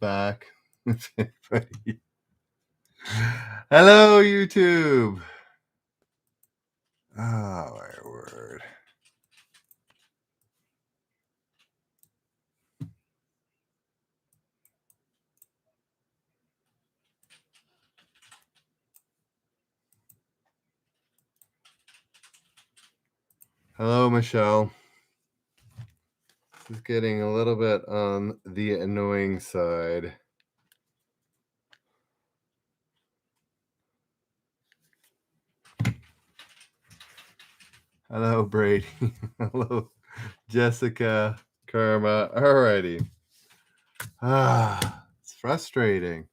back. Hello, YouTube. Oh, my word. Hello, Michelle. This is getting a little bit on the annoying side. Hello, Brady. Hello, Jessica, Karma. Alrighty. It's frustrating.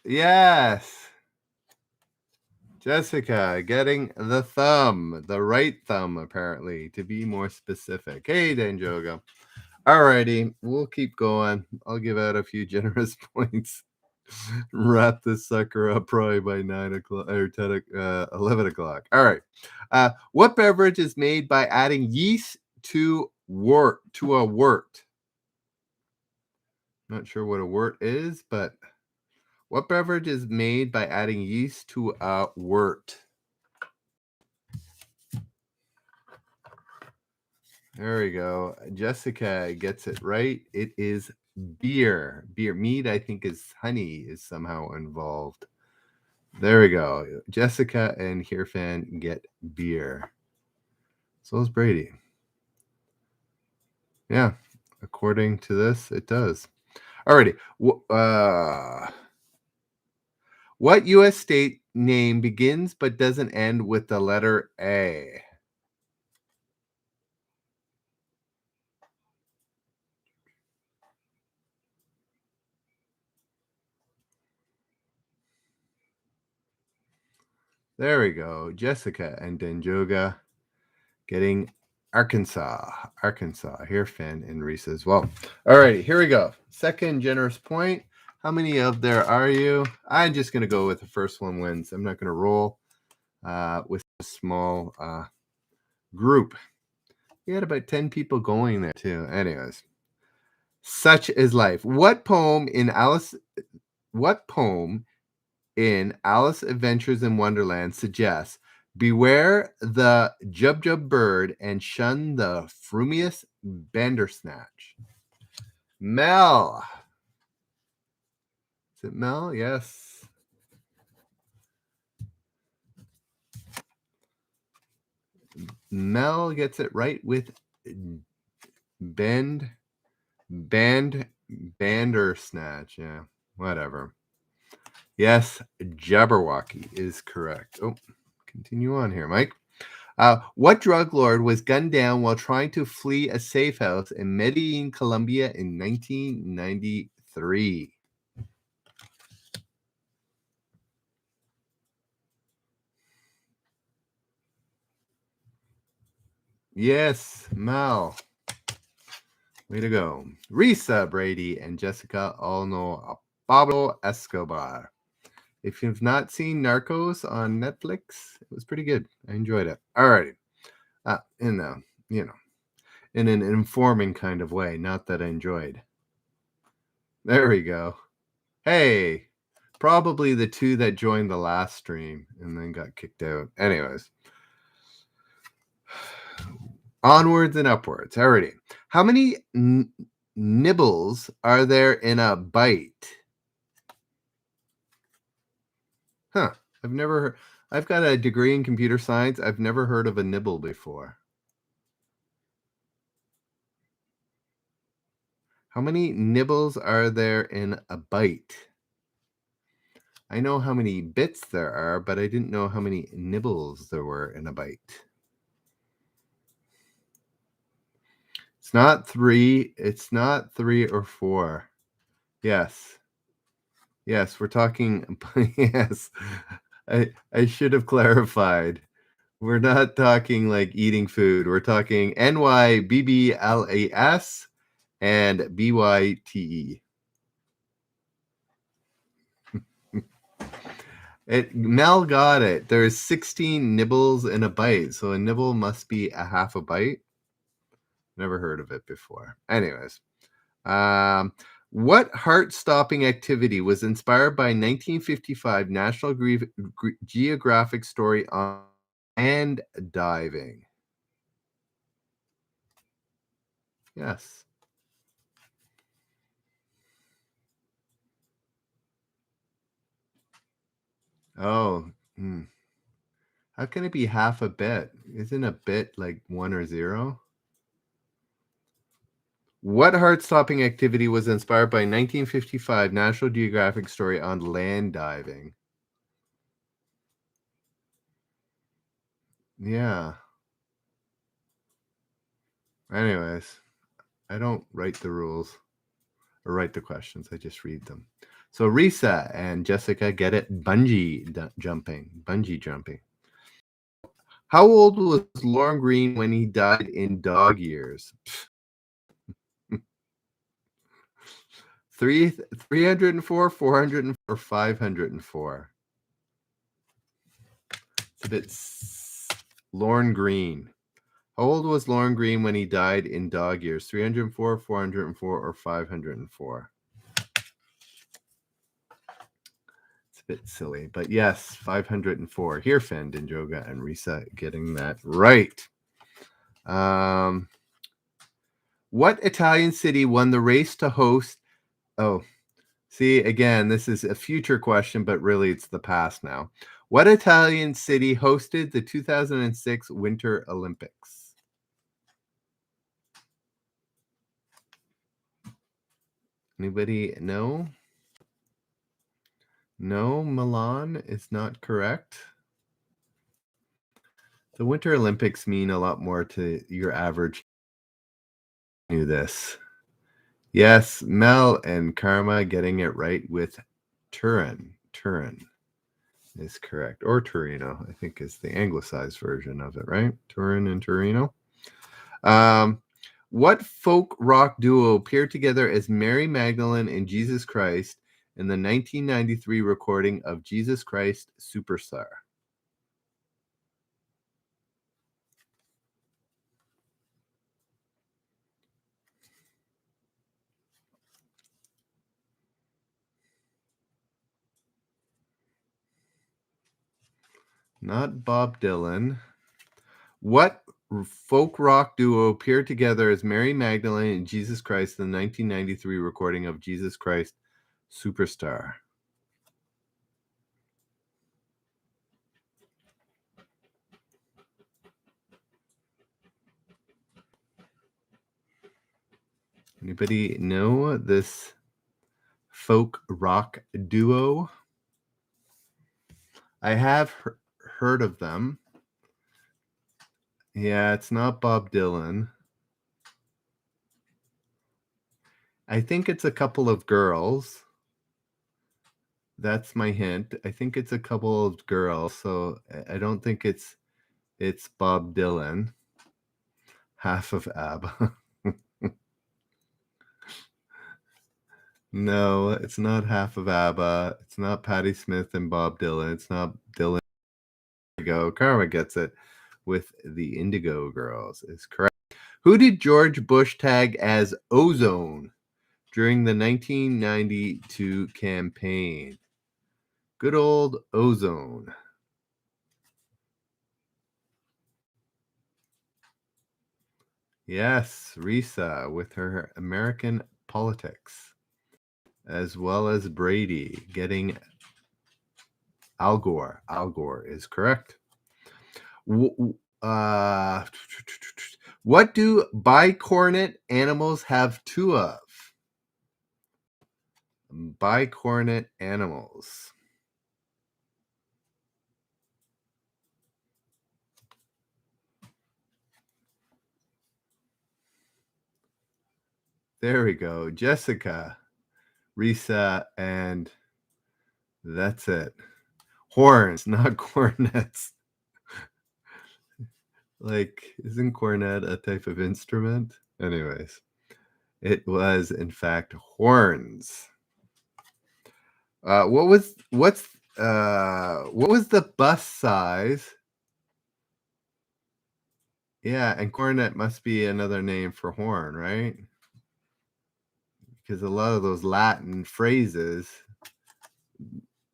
Yes. Jessica getting the thumb, the right thumb, apparently, to be more specific. Hey, Danjoga. Alrighty, we'll keep going. I'll give out a few generous points. Wrap this sucker up probably by 9 o'clock or 11 o'clock. All right. What beverage is made by adding yeast to a wort? Not sure what a wort is, but what beverage is made by adding yeast to a wort? There we go. Jessica gets it right. It is beer. Beer. Mead, I think, is honey is somehow involved. There we go. Jessica and Hirfan get beer. So is Brady. Yeah, according to this, it does. Alrighty. What U.S. state name begins but doesn't end with the letter A? There we go. Jessica and Denjoga getting Arkansas. Hirfan and Reese as well. Alrighty, here we go. Second generous point. How many of there are you? I'm just going to go with the first one wins. I'm not going to roll with a small group. We had about 10 people going there too. Anyways, such is life. What poem in Alice Adventures in Wonderland suggests beware the jub bird and shun the frumious bandersnatch? Mel. Is it Mel? Yes. Mel gets it right with bandersnatch. Yeah, whatever. Yes, Jabberwocky is correct. Oh, continue on here, Mike. What drug lord was gunned down while trying to flee a safe house in Medellin, Colombia in 1993? Yes, Mal. Way to go. Risa, Brady, and Jessica all know Pablo Escobar. If you've not seen Narcos on Netflix, it was pretty good. I enjoyed it. All righty. In an informing kind of way, not that I enjoyed. There we go. Hey, probably the two that joined the last stream and then got kicked out. Anyways. Onwards and upwards. Alrighty. How many nibbles are there in a bite? Huh. I've got a degree in computer science. I've never heard of a nibble before. How many nibbles are there in a bite? I know how many bits there are, but I didn't know how many nibbles there were in a bite. It's not 3. It's not 3 or 4. Yes. Yes, we're talking. Yes. I should have clarified. We're not talking like eating food. We're talking NYBBLAS and BYTE. Mel got it. There's 16 nibbles in a bite, so a nibble must be a half a bite. Never heard of it before. Anyways, What heart-stopping activity was inspired by 1955 National Geographic story on land diving? Yes. Oh, how can it be half a bit? Isn't a bit like 1 or 0? What heart-stopping activity was inspired by 1955 National Geographic story on land diving? Yeah. Anyways, I don't write the rules or write the questions. I just read them. So Risa and Jessica get it. Bungee jumping. How old was Lauren Green when he died in dog years? 304, 404, 504. It's a bit Lauren Green. How old was Lauren Green when he died in dog years? 304, 404, or 504? It's a bit silly, but yes, 504. Here, Fen, Dinjoga, and Risa getting that right. What Italian city won the race to host? Oh, see, again, this is a future question, but really it's the past now. What Italian city hosted the 2006 Winter Olympics? Anybody know? No, Milan is not correct. The Winter Olympics mean a lot more to your average. Knew this. Yes, Mel and Karma getting it right with Turin. Turin is correct. Or Torino, I think is the anglicized version of it, right? Turin and Torino. What folk rock duo appeared together as Mary Magdalene and Jesus Christ in the 1993 recording of Jesus Christ Superstar? Not Bob Dylan. What folk rock duo appeared together as Mary Magdalene and Jesus Christ in the 1993 recording of Jesus Christ Superstar? Anybody know this folk rock duo? I have heard of them. Yeah, it's not Bob Dylan. I think it's a couple of girls. That's my hint. I think it's a couple of girls, so I don't think it's Bob Dylan. Half of ABBA. No, it's not half of ABBA. It's not Patti Smith and Bob Dylan. It's not Dylan. Go. Karma gets it with the Indigo Girls. Is correct. Who did George Bush tag as Ozone during the 1992 campaign? Good old Ozone. Yes, Risa with her American politics, as well as Brady getting Al Gore. Al Gore is correct. What do bicornate animals have two of? Bicornate animals. There we go. Jessica, Risa, and that's it. Horns, not cornets. Like, isn't cornet a type of instrument? Anyways, it was in fact horns. What was the bus size? Yeah, and cornet must be another name for horn, right? because a lot of those Latin phrases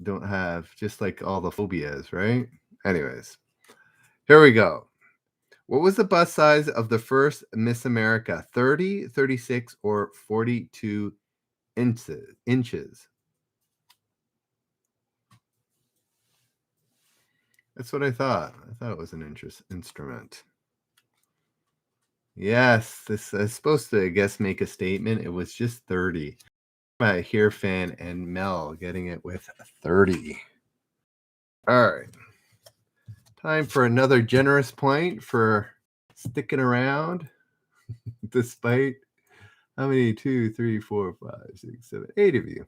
don't have, just like all the phobias, right? Anyways, here we go. What was the bust size of the first Miss America? 30, 36, or 42 inches? That's what I thought. I thought it was an instrument. Yes, this is supposed to, I guess, make a statement. It was just 30. My Here fan and Mel getting it with 30. All right. Time for another generous point for sticking around despite how many? 2, 3, 4, 5, 6, 7, 8 of you.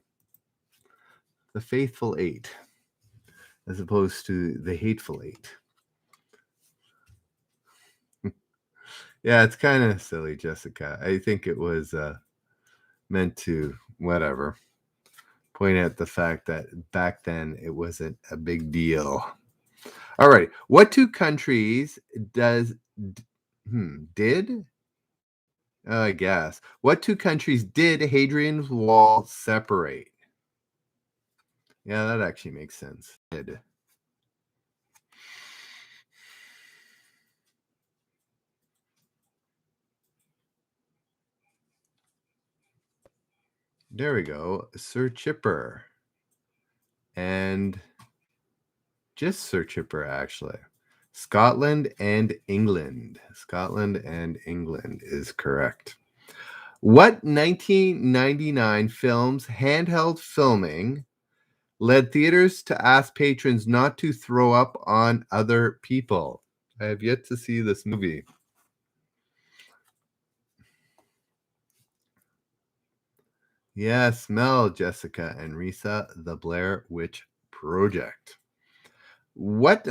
The faithful 8, as opposed to the hateful 8. Yeah, it's kind of silly, Jessica. I think it was meant to, whatever, point out the fact that back then it wasn't a big deal. All right. What two countries did? I guess. What two countries did Hadrian's Wall separate? Yeah, that actually makes sense. Did. There we go. Sir Chipper. And just Sir Chipper, actually. Scotland and England. Scotland and England is correct. What 1999 film's handheld filming led theaters to ask patrons not to throw up on other people? I have yet to see this movie. Yes, Mel, Jessica, and Risa, The Blair Witch Project. What?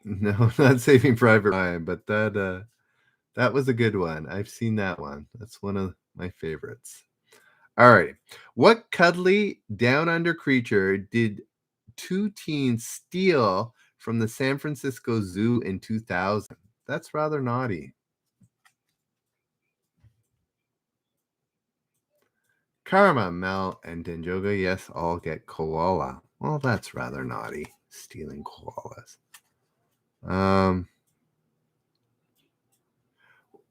No, not Saving Private Ryan, but that was a good one. I've seen that one. That's one of my favorites. All right. What cuddly down under creature did two teens steal from the San Francisco Zoo in 2000? That's rather naughty. Karma, Mel, and Denjoga, yes, all get koala. Well, that's rather naughty, stealing koalas.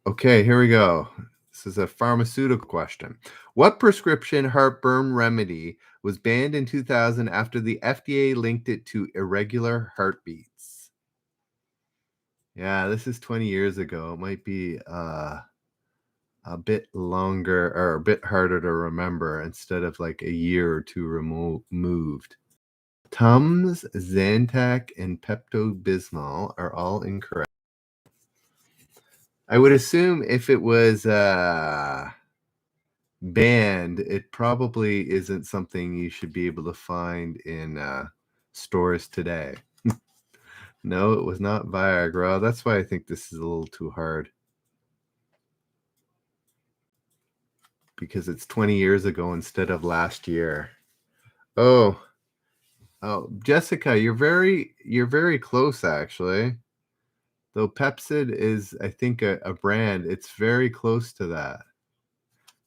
Okay, here we go. This is a pharmaceutical question. What prescription heartburn remedy was banned in 2000 after the FDA linked it to irregular heartbeats? Yeah, this is 20 years ago. It might be a bit longer or a bit harder to remember instead of like a year or two removed. Tums, Zantac, and Pepto-Bismol are all incorrect. I would assume if it was banned, it probably isn't something you should be able to find in stores today. No, it was not Viagra. That's why I think this is a little too hard. Because it's 20 years ago instead of last year. Oh, Jessica, you're very close actually. Though Pepsid is, I think, a brand. It's very close to that.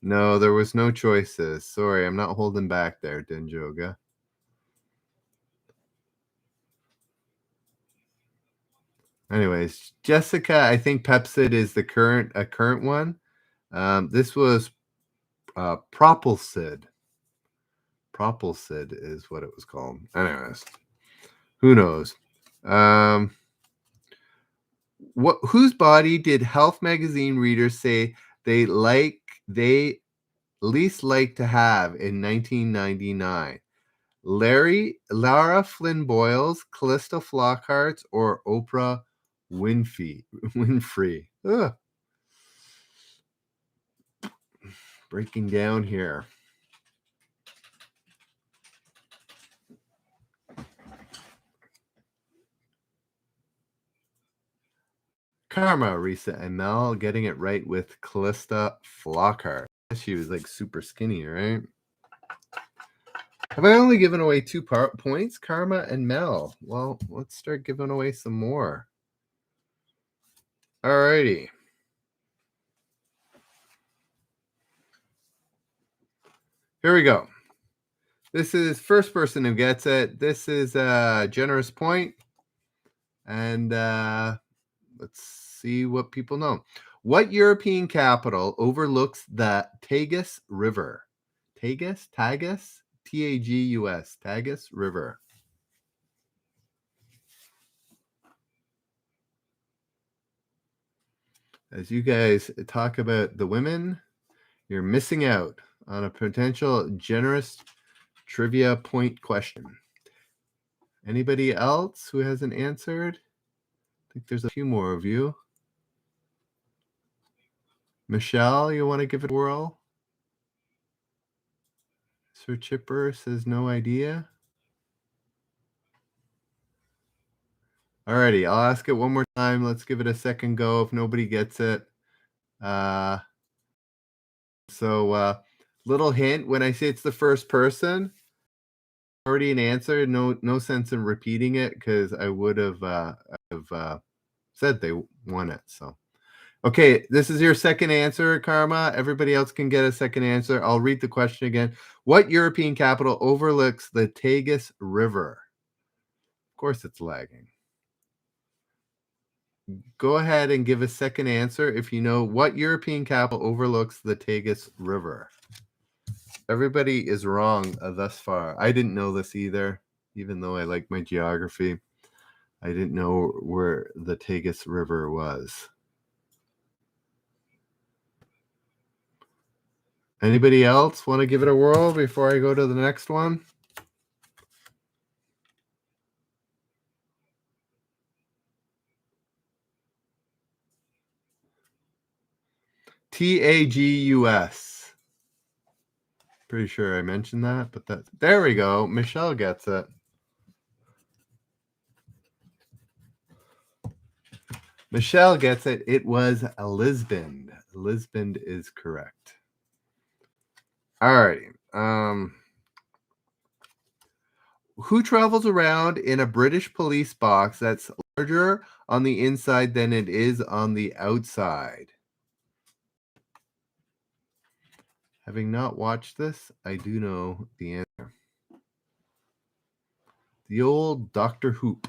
No, there was no choices. Sorry, I'm not holding back there, Denjoga. Anyways, Jessica, I think Pepsid is a current one. This was Propulsid. Propulsid is what it was called. Anyways, who knows? Whose body did Health magazine readers say they least like to have in 1999? Lara Flynn Boyle's, Callista Flockhart's, or Oprah Winfrey. Ugh. Breaking down here. Karma, Risa, and Mel getting it right with Callista Flockhart. She was like super skinny, right? Have I only given away 2 points? Karma and Mel. Well, let's start giving away some more. Alrighty. Here we go. This is first person who gets it. This is a generous point. And let's see what people know. What European capital overlooks the Tagus River? Tagus? Tagus? Tagus. Tagus River. As you guys talk about the women, you're missing out on a potential generous trivia point question. Anybody else who hasn't answered? I think there's a few more of you. Michelle, you want to give it a whirl? Sir Chipper says no idea. Alrighty, I'll ask it one more time. Let's give it a second go if nobody gets it. Little hint, when I say it's the first person, already an answer. No sense in repeating it because I would have said they won it. So, okay, this is your second answer, Karma. Everybody else can get a second answer. I'll read the question again. What European capital overlooks the Tagus River? Of course, it's lagging. Go ahead and give a second answer if you know what European capital overlooks the Tagus River. Everybody is wrong thus far. I didn't know this either, even though I like my geography. I didn't know where the Tagus River was. Anybody else want to give it a whirl before I go to the next one? Tagus. Pretty sure I mentioned that, but there we go. Michelle gets it. Michelle gets it. It was Lisbon. Lisbon is correct. Alrighty. Who travels around in a British police box that's larger on the inside than it is on the outside? Having not watched this, I do know the answer. The old Doctor Who.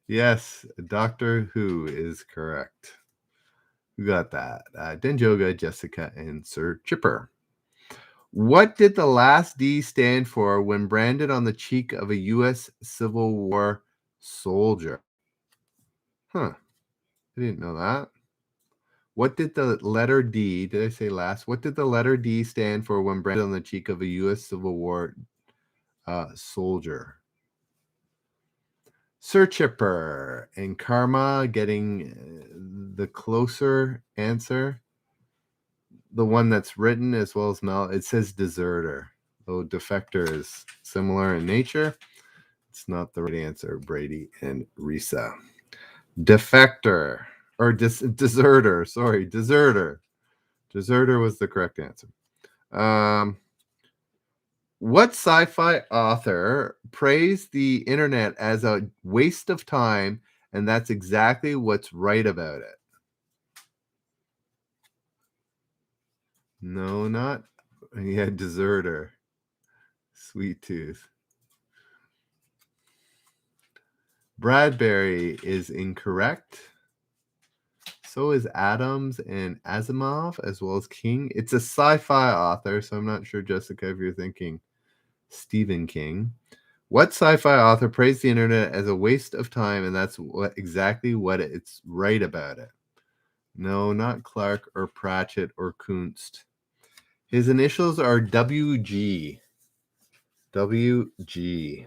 Yes, Doctor Who is correct. Who got that? Denjoga, Jessica, and Sir Chipper. What did the last D stand for when branded on the cheek of a U.S. Civil War soldier? Huh. I didn't know that. What did the letter D, did I say last? What did the letter D stand for when branded on the cheek of a U.S. Civil War soldier? Sir Chipper and Karma getting the closer answer. The one that's written as well as Mel, it says deserter. Though defector is similar in nature, it's not the right answer, Brady and Risa. Defector, or deserter, sorry, deserter. Deserter was the correct answer. What sci-fi author praised the internet as a waste of time, and that's exactly what's right about it? No, not. Yeah, deserter. Sweet tooth. Bradbury is incorrect. So is Adams and Asimov, as well as King. It's a sci-fi author, so I'm not sure, Jessica, if you're thinking Stephen King. What sci-fi author praised the internet as a waste of time, and that's exactly what it's right about it? No, not Clark or Pratchett or Kunst. His initials are WG. WG.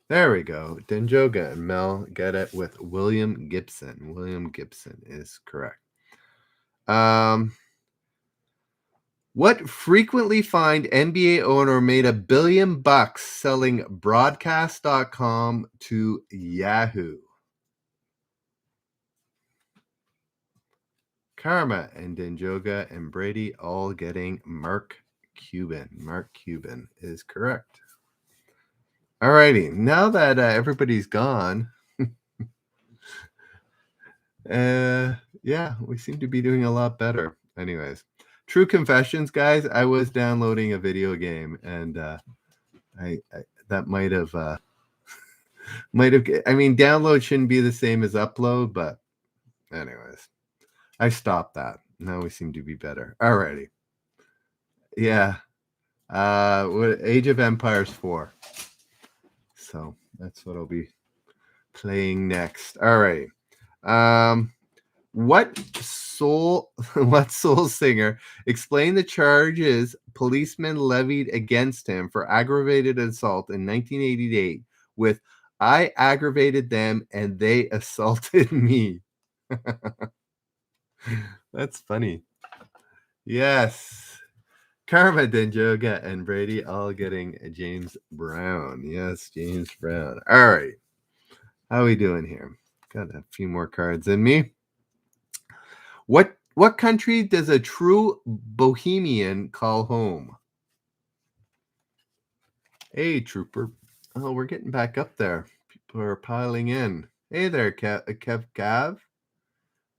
There we go. Denjoga and Mel get it with William Gibson. William Gibson is correct. What frequently fined NBA owner made $1 billion selling broadcast.com to Yahoo? Karma and Denjoga and Brady all getting Mark Cuban. Mark Cuban is correct. Alrighty, now that everybody's gone, Yeah, we seem to be doing a lot better. Anyways, true confessions, guys. I was downloading a video game, and I that might have I mean, download shouldn't be the same as upload, but anyways, I stopped that. Now we seem to be better. Alrighty. Yeah. What Age of Empires 4. So that's what I'll be playing next. All right. What soul singer explained the charges policemen levied against him for aggravated assault in 1988 with "I aggravated them and they assaulted me"? That's funny. Yes. Karma, Denjoga, and Brady all getting James Brown. Yes, James Brown. All right. How are we doing here? Got a few more cards in me. What country does a true bohemian call home? Hey, Trooper. Oh, we're getting back up there. People are piling in. Hey there, Kev Cav.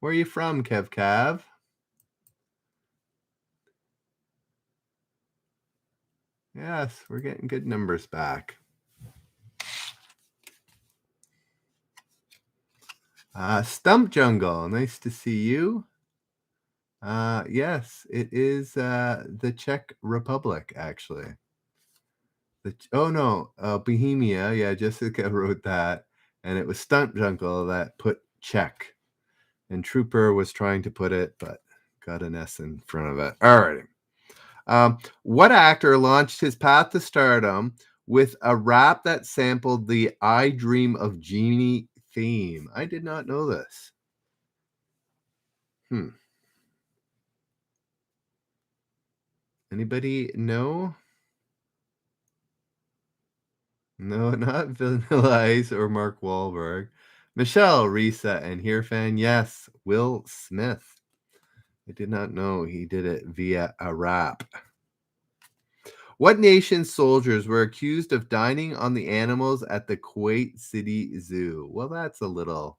Where are you from, Kev Cav? Yes, we're getting good numbers back. Stump Jungle, nice to see you. Yes, it is the Czech Republic, actually. Bohemia. Yeah, Jessica wrote that, and it was Stunt Jungle that put Czech, and Trooper was trying to put it, but got an S in front of it. Alrighty. What actor launched his path to stardom with a rap that sampled the "I Dream of Jeannie" theme? I did not know this. Anybody know? No, not Vanilla Ice or Mark Wahlberg. Michelle, Risa, and Here Fan. Yes, Will Smith. I did not know he did it via a rap. What nation's soldiers were accused of dining on the animals at the Kuwait City Zoo? Well, that's a little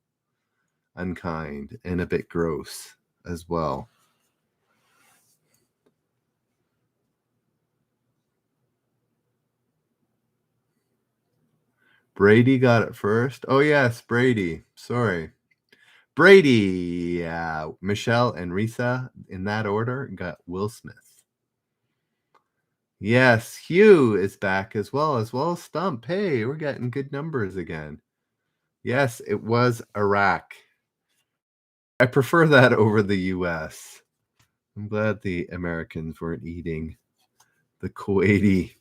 unkind and a bit gross as well. Brady got it first. Oh, yes, Brady. Sorry. Brady, Michelle, and Risa, in that order, got Will Smith. Yes, Hugh is back as well as Stump. Hey, we're getting good numbers again. Yes, it was Iraq. I prefer that over the US. I'm glad the Americans weren't eating the Kuwaiti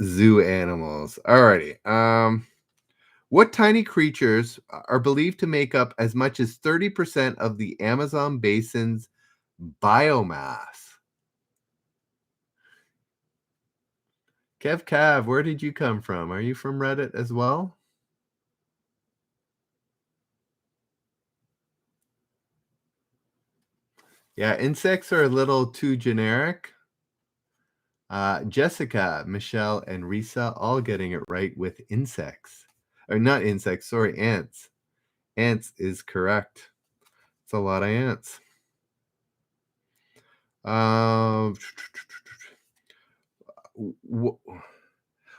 zoo animals. Alrighty. What tiny creatures are believed to make up as much as 30% of the Amazon basin's biomass? Kev Cav, where did you come from? Are you from Reddit as well? Yeah, insects are a little too generic. Jessica, Michelle, and Risa all getting it right with insects. Or not insects, sorry, ants. Ants is correct. It's a lot of ants.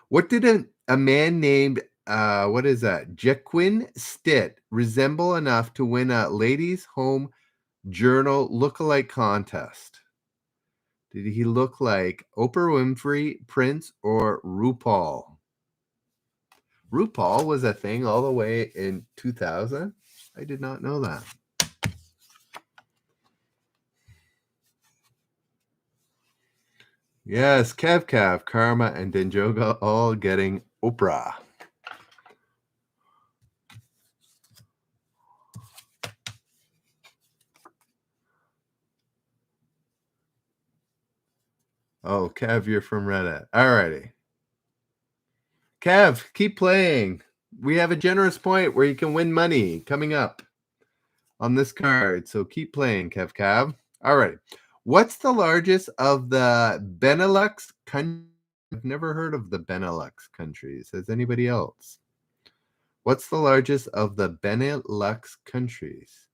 What did a man named what is that? Jequin Stitt resemble enough to win a Ladies' Home Journal lookalike contest? Did he look like Oprah Winfrey, Prince, or RuPaul? RuPaul was a thing all the way in 2000. I did not know that. Yes, Kev, Karma, and Denjoga all getting Oprah. Oh, Kev, you're from Reddit. Alrighty. Kev, keep playing. We have a generous point where you can win money coming up on this card. So keep playing, Kev. All right. What's the largest of the Benelux countries? I've never heard of the Benelux countries. Has anybody else? What's the largest of the Benelux countries?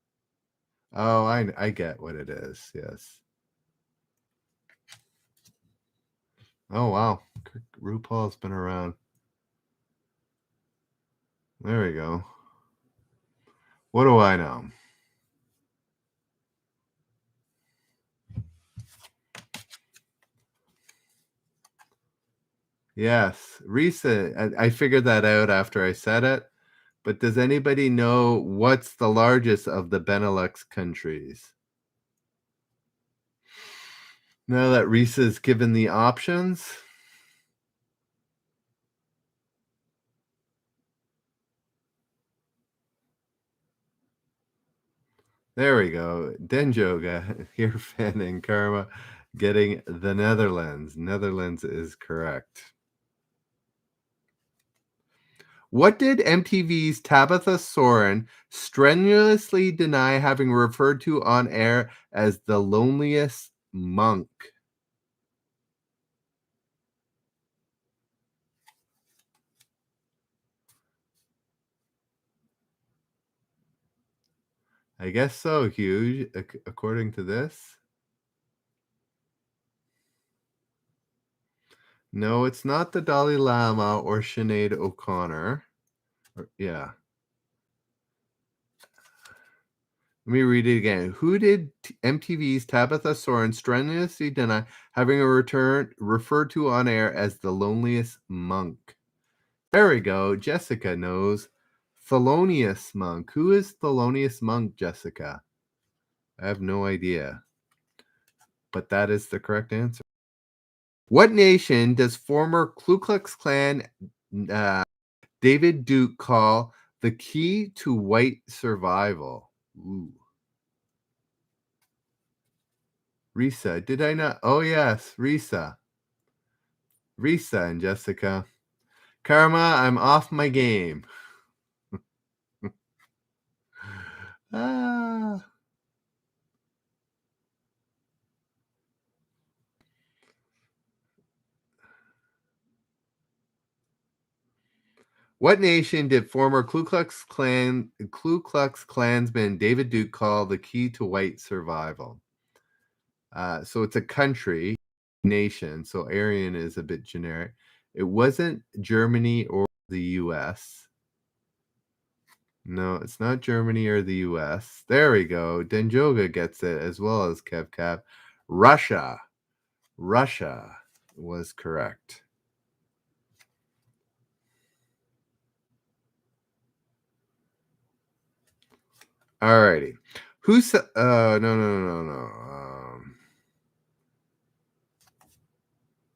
Oh, I get what it is. Yes. Oh, wow. RuPaul's been around. There we go. What do I know? Yes. Risa, I figured that out after I said it. But does anybody know what's the largest of the Benelux countries? Now that Risa's given the options. There we go. Denjoga, here Finn and Karma getting the Netherlands. Netherlands is correct. What did MTV's Tabitha Soren strenuously deny having referred to on air as the loneliest monk? I guess so, Huge, according to this. No, it's not the Dalai Lama or Sinead O'Connor. Yeah. Let me read it again. Who did MTV's Tabitha Soren strenuously deny having referred to on air as the loneliest monk? There we go. Jessica knows. Thelonious Monk. Who is Thelonious Monk, Jessica? I have no idea. But that is the correct answer. What nation does former Ku Klux Klan David Duke call the key to white survival? Ooh. Risa. Did I not? Oh, yes. Risa. Risa and Jessica. Karma, I'm off my game. Ah. What nation did former Ku Klux Klansman David Duke call the key to white survival? So it's a country, nation. So Aryan is a bit generic. It wasn't Germany or the U.S. No, it's not Germany or the U.S. There we go. Denjoga gets it as well as Kev. Russia. Russia was correct. Alrighty. Who said? No.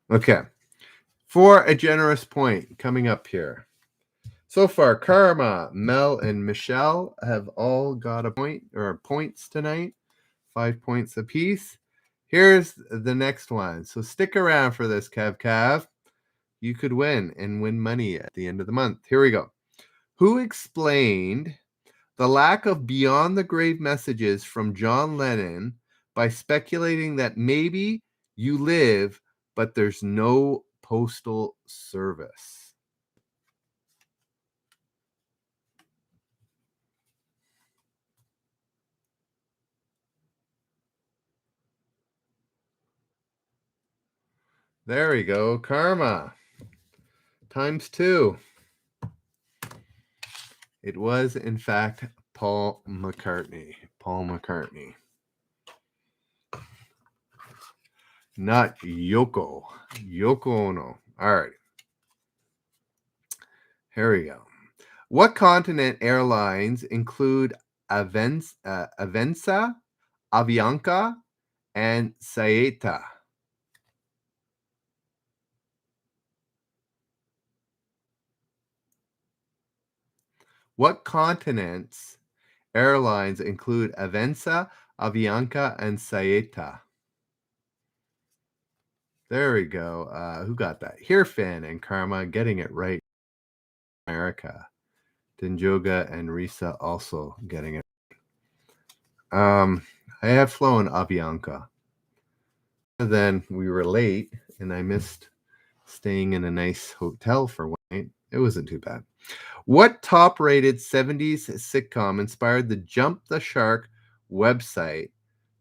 Okay. For a generous point coming up here. So far, Karma, Mel, and Michelle have all got a point or points tonight. 5 points apiece. Here's the next one. So stick around for this, Kev. You could win and win money at the end of the month. Here we go. Who explained the lack of beyond the grave messages from John Lennon by speculating that maybe you live, but there's no postal service? There we go. Karma. Times 2. It was, in fact, Paul McCartney. Paul McCartney. Not Yoko. Yoko Ono. All right. Here we go. What continent airlines include Avenza, Avianca, and Saeta? What continents airlines include Avenza, Avianca, and Saeta? There we go. Who got that? Here, Finn and Karma getting it right. America. Denjoga and Risa also getting it. I have flown Avianca. Then we were late, and I missed staying in a nice hotel for one night. It wasn't too bad. What top-rated 70s sitcom inspired the Jump the Shark website,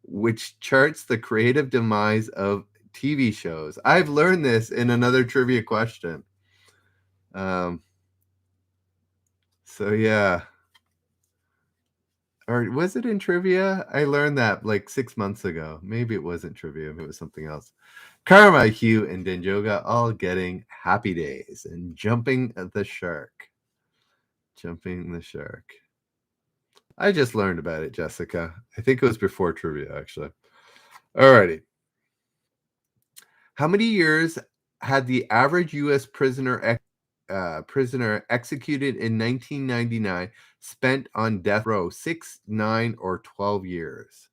which charts the creative demise of TV shows? I've learned this in another trivia question. So yeah. Or was it in trivia? I learned that like 6 months ago. Maybe it wasn't trivia, maybe it was something else. Karma, Hugh, and Denjoga all getting happy days and jumping the shark. Jumping the shark. I just learned about it, Jessica. I think it was before trivia, actually. Alrighty. How many years had the average U.S. prisoner executed in 1999 spent on death row? 6, 9, or 12 years?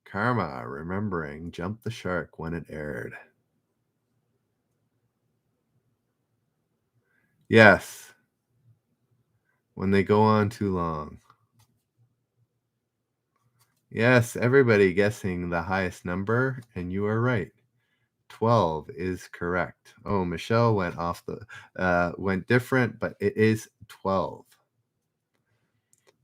Karma, remembering Jump the Shark when it aired. Yes. When they go on too long. Yes, everybody guessing the highest number, and you are right. 12 is correct. Oh, Michelle went off went different, but it is 12.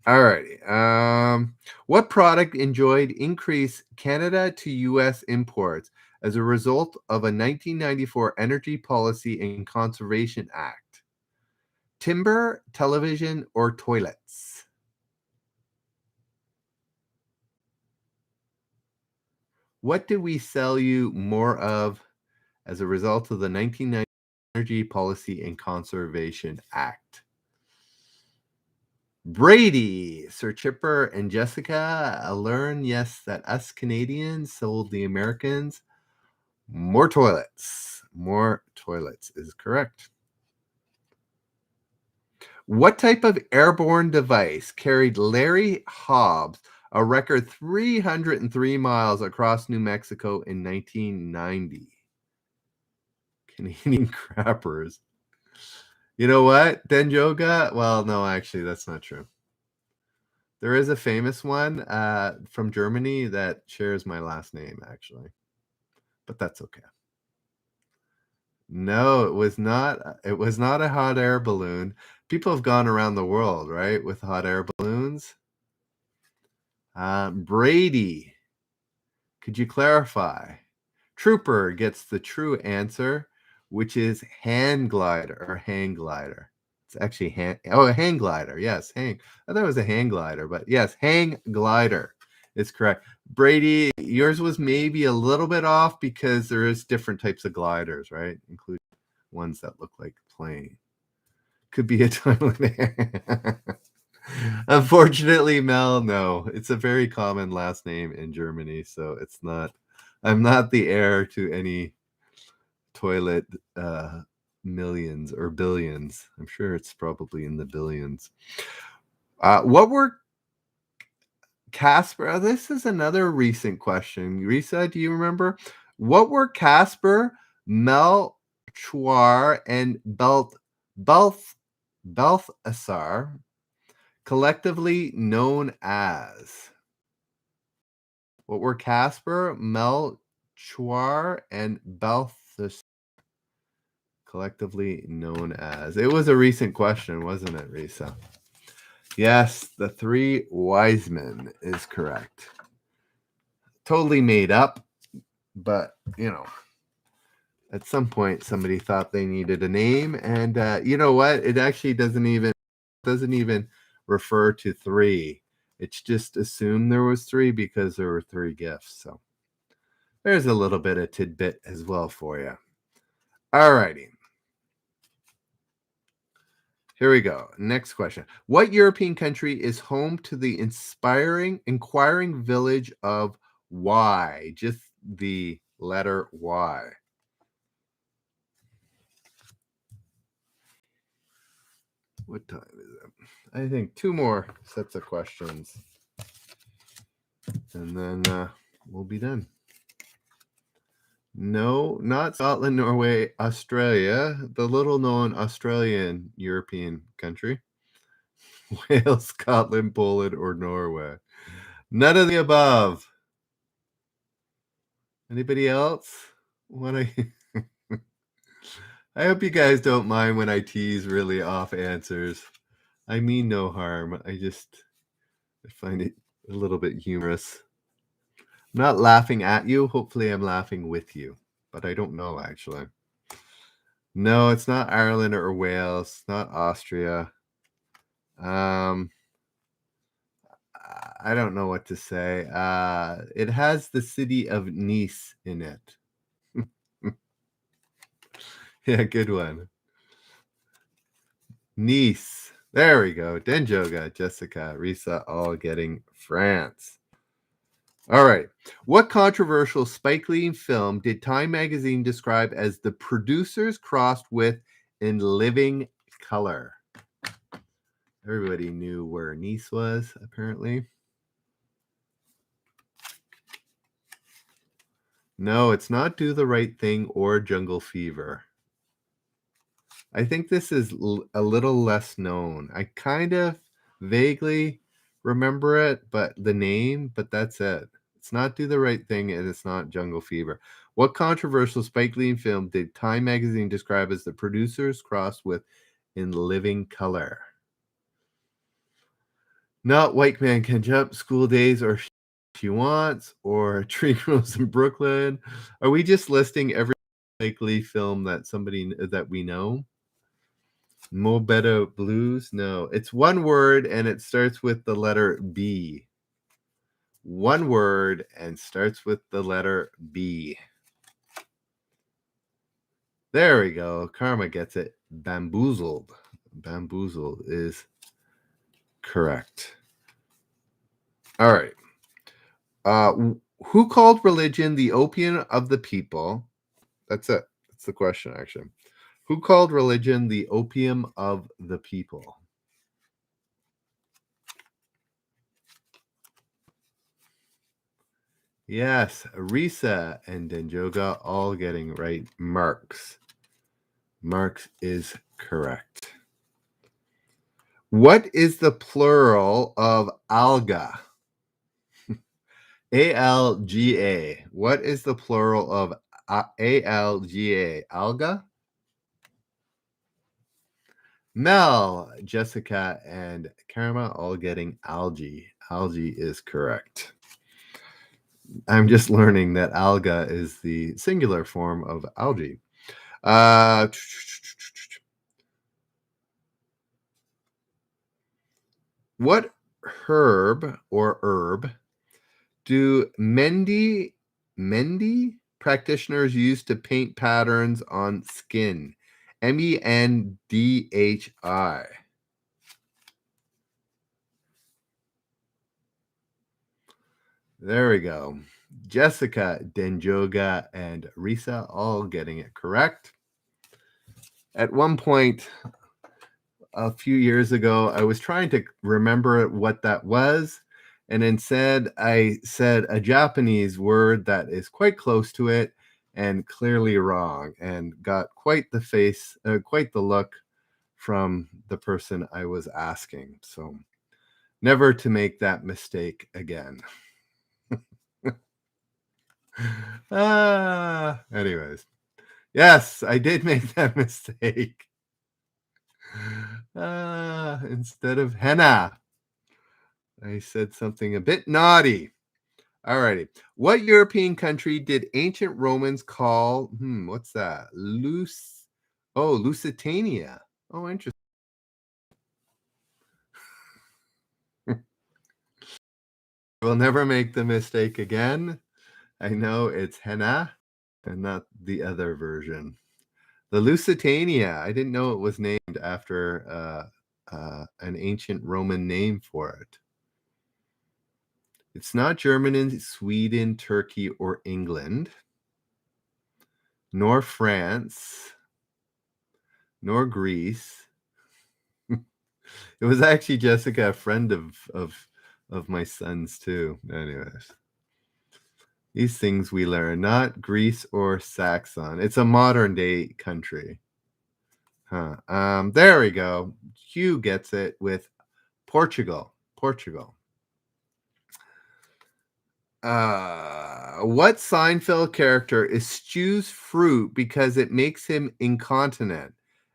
Alrighty. What product enjoyed increased Canada to U.S. imports as a result of a 1994 Energy Policy and Conservation Act? Timber, television, or toilets? What did we sell you more of as a result of the 1990 Energy Policy and Conservation Act? Brady, Sir Chipper, and Jessica learn, yes, that us Canadians sold the Americans more toilets. More toilets is correct. What type of airborne device carried Larry Hobbs a record 303 miles across New Mexico in 1990? Canadian crappers. You know what? Denjoga? Well, no, actually, that's not true. There is a famous one from Germany that shares my last name, actually. But that's okay. No, it was not. It was not a hot air balloon. People have gone around the world, right, with hot air balloons. Brady, could you clarify? Trooper gets the true answer, which is hand glider or hang glider. It's actually a hang glider. Yes, hang. I thought it was a hang glider, but yes, hang glider is correct. Brady, yours was maybe a little bit off because there is different types of gliders, right? Including ones that look like plane. Could be a toilet. Unfortunately, Mel, no. It's a very common last name in Germany, so it's not. I'm not the heir to any toilet millions or billions. I'm sure it's probably in the billions. What were Casper? This is another recent question. Risa, do you remember? What were Casper, Melchior, and Balthasar collectively known as? What were Casper, Melchior, and Balthasar collectively known as? It was a recent question, wasn't it, Risa? Yes, the three wise men is correct. Totally made up, but at some point somebody thought they needed a name, and you know what? It actually doesn't even refer to three. It's just assumed there was three because there were three gifts. So there's a little bit of tidbit as well for you. All righty. Here we go. Next question. What European country is home to the inquiring village of Y? Just the letter Y. What time is it? I think 2 more sets of questions. And then we'll be done. No, not Scotland, Norway, Australia, the little-known Australian European country. Wales, Scotland, Poland, or Norway. None of the above. Anybody else? I hope you guys don't mind when I tease really off answers. I mean no harm. I find it a little bit humorous. I'm not laughing at you. Hopefully, I'm laughing with you, but I don't know actually. No, it's not Ireland or Wales. It's not Austria. I don't know what to say. It has the city of Nice in it. Yeah, good one. Nice. There we go. Denjoga, Jessica, Risa, all getting France. All right. What controversial Spike Lee film did Time magazine describe as the producers crossed with In Living Color? Everybody knew where Nice was, apparently. No, it's not Do the Right Thing or Jungle Fever. I think this is a little less known. I kind of vaguely remember it, but the name, but that's it. It's not Do the Right Thing and it's not Jungle Fever. What controversial Spike Lee film did Time magazine describe as the producers crossed with In Living Color? Not White Man Can Jump, School Days, or She Wants, or Tree Grows in Brooklyn. Are we just listing every Spike Lee film that we know? Mo Better Blues? No, it's one word and it starts with the letter B. One word and starts with the letter B. There we go. Karma gets it. Bamboozled. Bamboozled is correct. All right. Who called religion the opium of the people? That's it. That's the question, actually. Who called religion the opium of the people? Yes, Risa and Denjoga all getting right marks. Marks is correct. What is the plural of alga? ALGA. What is the plural of ALGA? Alga? Mel, Jessica, and Karma all getting algae. Algae is correct. I'm just learning that alga is the singular form of algae. What herb do Mendi practitioners use to paint patterns on skin? MENDHI. There we go. Jessica, Denjoga, and Risa all getting it correct. At one point, a few years ago, I was trying to remember what that was. And instead, I said a Japanese word that is quite close to it and clearly wrong, and got quite the look from the person I was asking. So, never to make that mistake again. Anyways, yes, I did make that mistake. Instead of henna, I said something a bit naughty. Alrighty. What European country did ancient Romans call, what's that? Lusitania. Oh, interesting. We'll never make the mistake again. I know it's henna and not the other version. The Lusitania. I didn't know it was named after an ancient Roman name for it. It's not Germany, Sweden, Turkey, or England, nor France, nor Greece. It was actually Jessica, a friend of my son's too. Anyways, these things we learn. Not Greece or Saxon. It's a modern day country. There we go. Hugh gets it with Portugal. Portugal. What Seinfeld character eschews fruit because it makes him incontinent,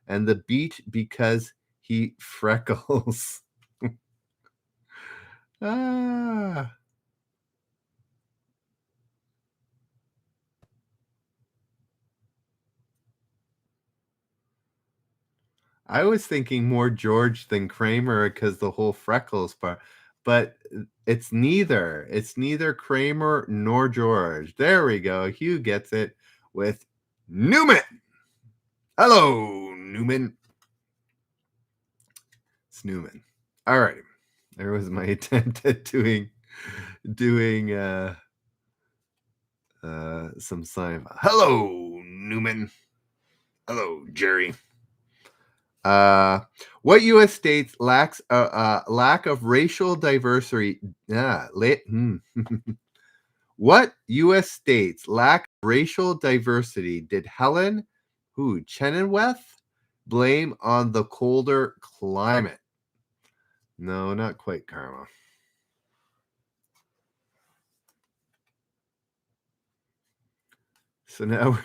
and the beach because he freckles? ah, I was thinking more George than Kramer because the whole freckles part, but it's neither. It's neither Kramer nor George. There we go. Hugh gets it with Newman. Hello, Newman. It's Newman. All right. There was my attempt at doing some sign. Hello, Newman. Hello, Jerry. What U.S. states lacks a lack of racial diversity? What U.S. states lack racial diversity did Helen, Chenoweth, blame on the colder climate? No, not quite, Karma. So now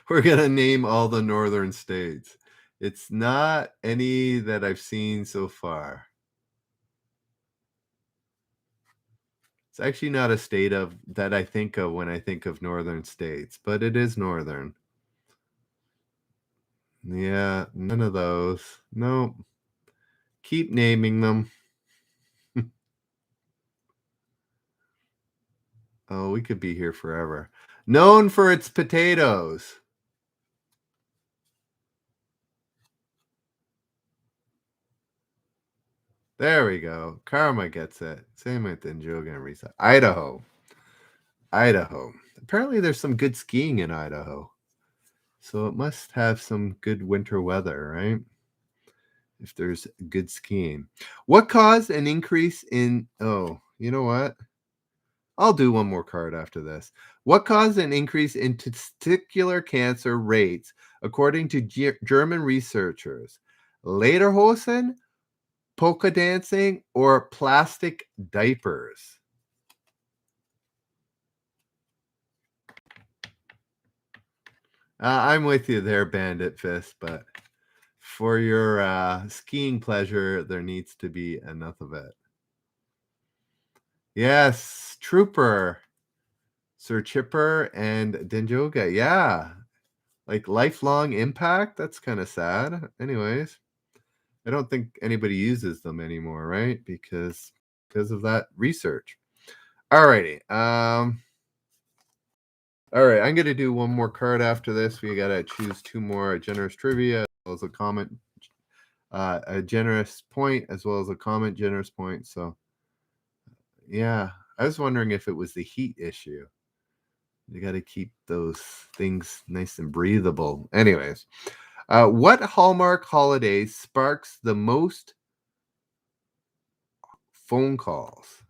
we're gonna name all the northern states. It's not any that I've seen so far. It's actually not a state of that I think of when I think of northern states, but it is northern. Yeah, none of those. Nope. Keep naming them. Oh, we could be here forever. Known for its potatoes. There we go. Karma gets it. Same with Njoga and Risa. Idaho. Idaho. Apparently, there's some good skiing in Idaho. So it must have some good winter weather, right? If there's good skiing. What caused an increase in. Oh, you know what? I'll do one more card after this. What caused an increase in testicular cancer rates, according to German researchers? Lederhosen, polka dancing, or plastic diapers? I'm with you there, Bandit Fist, but for your skiing pleasure, there needs to be enough of it. Yes, Trooper, Sir Chipper, and Denjoga. Yeah, like lifelong impact. That's kind of sad. Anyways, I don't think anybody uses them anymore, right? Because of that research. Alrighty. All right, I'm gonna do one more card after this. We gotta choose two more: a generous trivia as well as a comment, a generous point as well as a comment generous point. So yeah, I was wondering if it was the heat issue. You got to keep those things nice and breathable. Anyways, what Hallmark holiday sparks the most phone calls?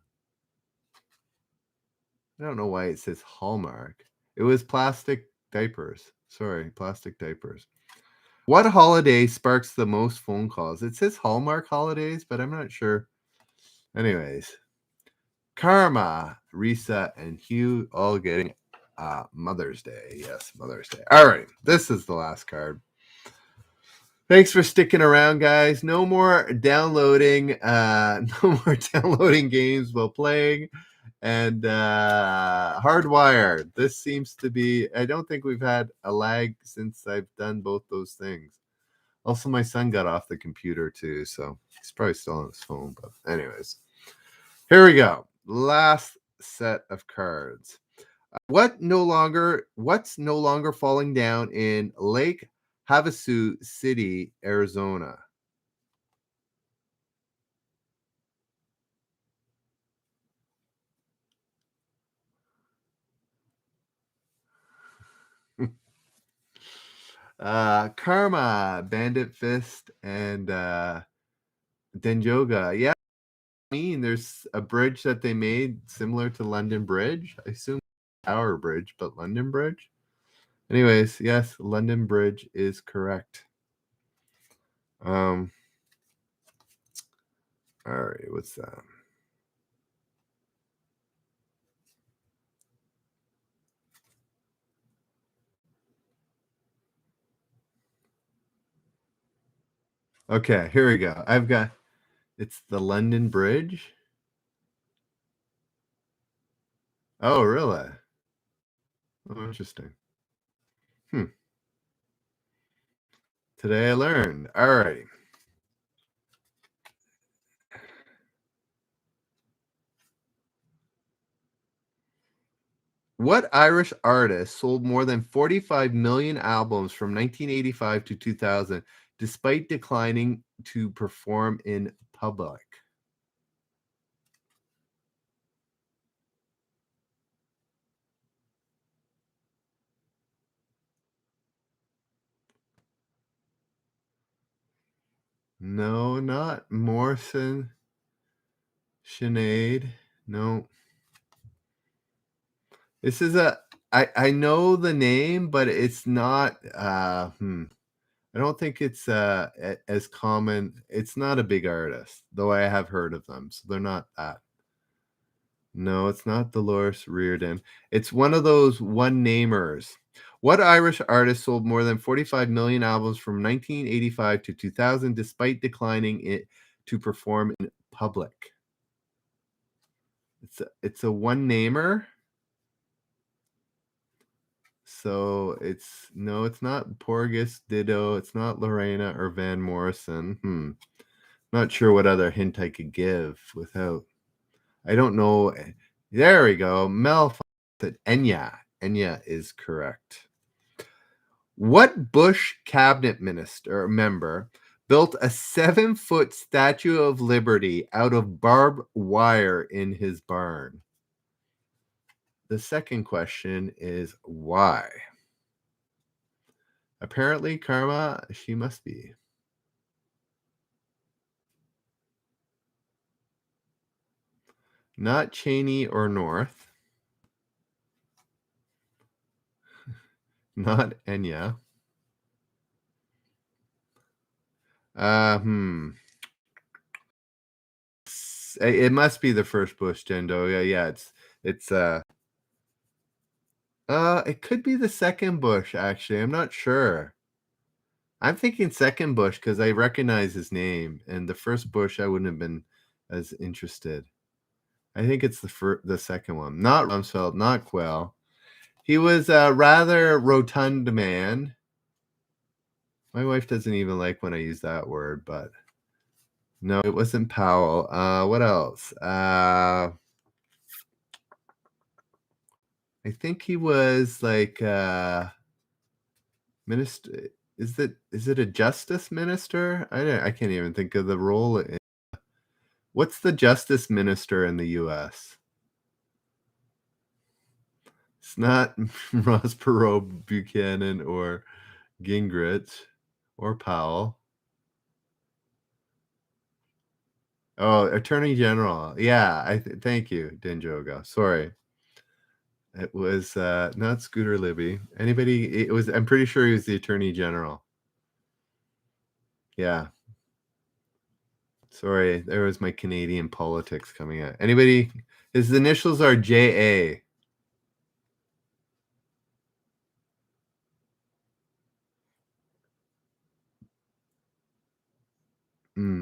I don't know why it says Hallmark. It was plastic diapers. Sorry, plastic diapers. What holiday sparks the most phone calls? It says Hallmark holidays, but I'm not sure. Anyways, Karma, Risa, and Hugh all getting Mother's Day. Yes, Mother's Day. All right, this is the last card. Thanks for sticking around, guys. No more downloading. No more downloading games while playing. And Hardwired. This seems to be. I don't think we've had a lag since I've done both those things. Also, my son got off the computer too, so he's probably still on his phone. But anyways, here we go. Last set of cards. What's no longer falling down in Lake Havasu City, Arizona? Karma, Bandit Fist, and Denjoga. Yeah, I mean, there's a bridge that they made similar to London Bridge. I assume Tower Bridge, but London Bridge. Anyways, yes, London Bridge is correct. All right, what's that? Okay, here we go. It's the London Bridge. Oh, really? Oh, interesting. Hmm. Today I learned. All right. What Irish artist sold more than 45 million albums from 1985 to 2000 despite declining to perform in public? No, not Morrison. Sinead. No. This is I know the name, but it's not I don't think it's as common. It's not a big artist, though I have heard of them, so they're not that. No, it's not Dolores Reardon. It's one of those one-namers. What Irish artist sold more than 45 million albums from 1985 to 2000 despite declining it to perform in public? It's a one-namer. So it's no, it's not Porgus Ditto, it's not Lorena or Van Morrison. Not sure what other hint I could give without I don't know. There we go. Mel said Enya. Enya is correct. What Bush cabinet minister member built a 7-foot Statue of Liberty out of barbed wire in his barn? The second question is why? Apparently, Karma, she must be. Not Cheney or North. Not Enya. Hmm. It must be the first Bush, Jendo. Yeah. It's it could be the second Bush. Actually, I'm not sure. I'm thinking second Bush because I recognize his name, and the first Bush I wouldn't have been as interested. I think it's the second one. Not Rumsfeld, not Quell. He was a rather rotund man. My wife doesn't even like when I use that word, but no, it wasn't Powell. What else? I think he was like minister. Is it a justice minister? I can't even think of the role. What's the justice minister in the U.S.? It's not Ross Perot, Buchanan, or Gingrich, or Powell. Oh, Attorney General. Yeah, thank you, Dinjoga. Sorry. It was not Scooter Libby. Anybody? It was. I'm pretty sure he was the Attorney General. Yeah. Sorry, there was my Canadian politics coming out. Anybody? His initials are JA.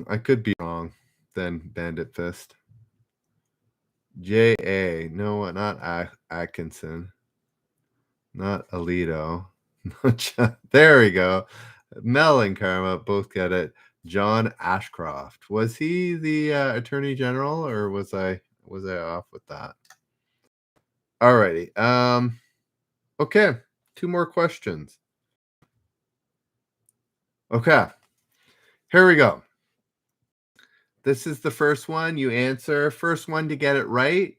I could be wrong. Then Bandit Fist. JA. No, not Atkinson. Not Alito. There we go. Mel and Karma both get it. John Ashcroft. Was he the Attorney General, or was I off with that? Alrighty. Okay. 2 more questions. Okay. Here we go. This is the first one. You answer. First one to get it right.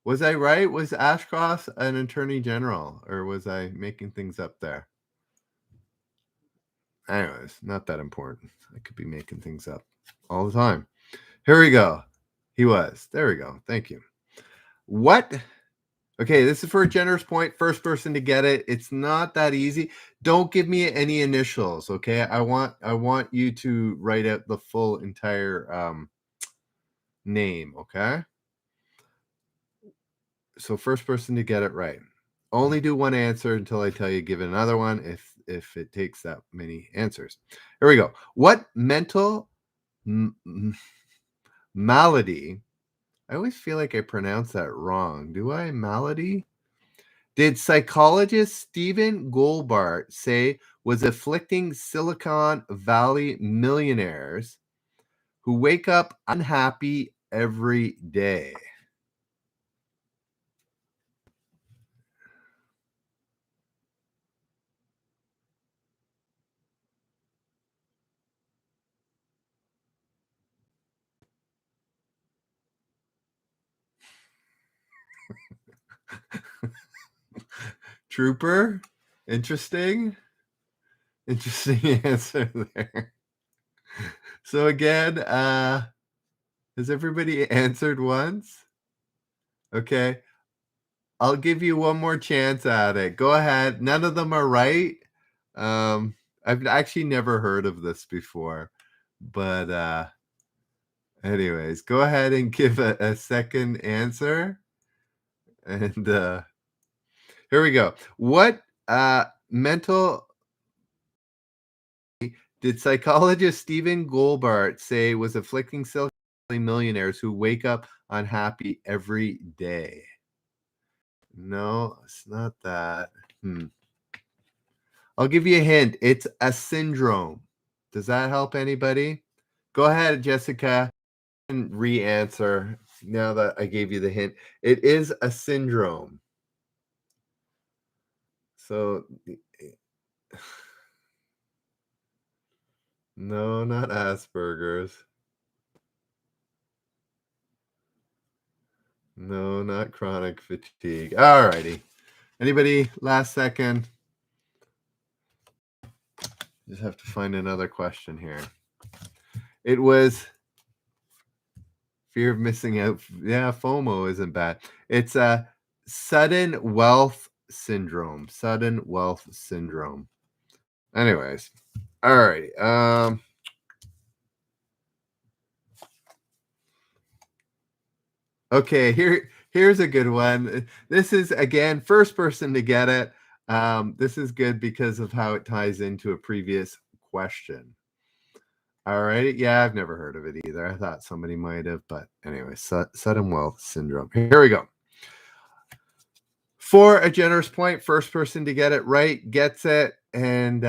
Was I right? Was Ashcroft an attorney general, or was I making things up there? Anyways, not that important. I could be making things up all the time. Here we go. He was. There we go. Thank you. What? Okay, this is for a generous point. First person to get it. It's not that easy. Don't give me any initials, okay? I want you to write out the full entire name, okay? So first person to get it right. Only do one answer until I tell you give it another one. if it takes that many answers. Here we go. What mental malady? I always feel like I pronounce that wrong. Do I? Malady? Did psychologist Stephen Goldbart say was afflicting Silicon Valley millionaires who wake up unhappy every day? Trooper? Interesting. Interesting answer there. So again, has everybody answered once? Okay. I'll give you one more chance at it. Go ahead. None of them are right. I've actually never heard of this before. But anyways, go ahead and give a second answer. And here we go. What mental did psychologist Stephen Goldbart say was afflicting Silicon Valley millionaires who wake up unhappy every day? No, it's not that. I'll give you a hint. It's a syndrome. Does that help anybody? Go ahead, Jessica, and re-answer now that I gave you the hint. It is a syndrome. So, no, not Asperger's. No, not chronic fatigue. All righty. Anybody last second? Just have to find another question here. It was fear of missing out. Yeah, FOMO isn't bad. It's a sudden wealth syndrome. Sudden wealth syndrome. Anyways, all right. Okay, here's a good one. This is again first person to get it. This is good because of how it ties into a previous question. All right. Yeah, I've never heard of it either. I thought somebody might have, but anyway, sudden wealth syndrome. Here we go. For a generous point, first person to get it right gets it. And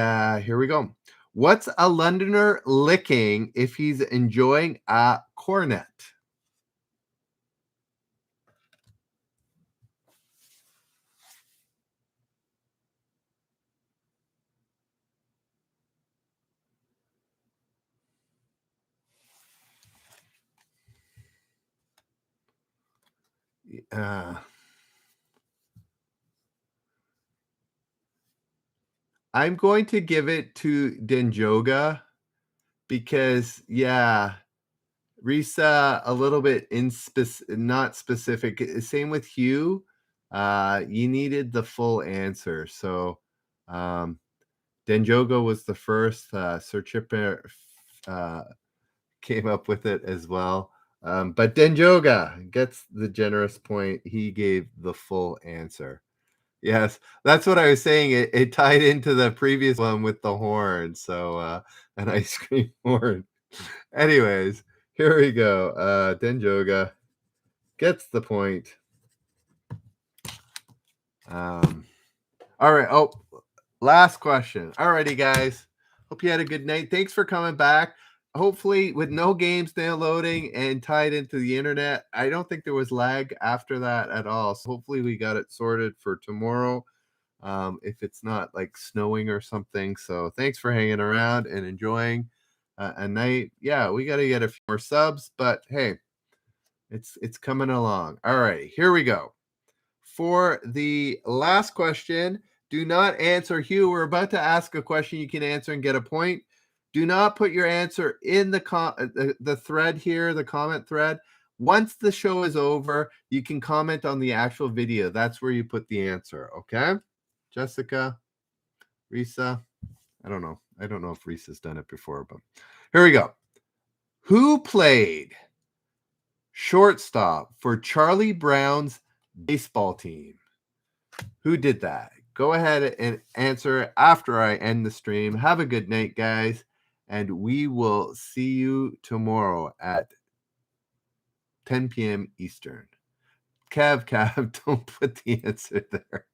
here we go. What's a Londoner licking if he's enjoying a cornet? I'm going to give it to Denjoga because, yeah, Risa a little bit not specific. Same with Hugh. You needed the full answer. So Denjoga was the first. Sir Chipper came up with it as well. But Denjoga gets the generous point. He gave the full answer. Yes, that's what I was saying. It tied into the previous one with the horn. So an ice cream horn. Anyways, here we go. Denjoga gets the point. All right. Oh, last question. Alrighty, guys. Hope you had a good night. Thanks for coming back. Hopefully, with no games downloading and tied into the internet, I don't think there was lag after that at all. So hopefully, we got it sorted for tomorrow. If it's not like snowing or something. So thanks for hanging around and enjoying a night. Yeah, we got to get a few more subs, but hey, it's coming along. All right, here we go. For the last question, do not answer. Hugh, we're about to ask a question you can answer and get a point. Do not put your answer in the thread here, the comment thread. Once the show is over, you can comment on the actual video. That's where you put the answer, okay? Jessica, Risa, I don't know. I don't know if Risa's done it before, but here we go. Who played shortstop for Charlie Brown's baseball team? Who did that? go ahead and answer after I end the stream. Have a good night, guys, and we will see you tomorrow at 10 p.m. Eastern. Cav, don't put the answer there.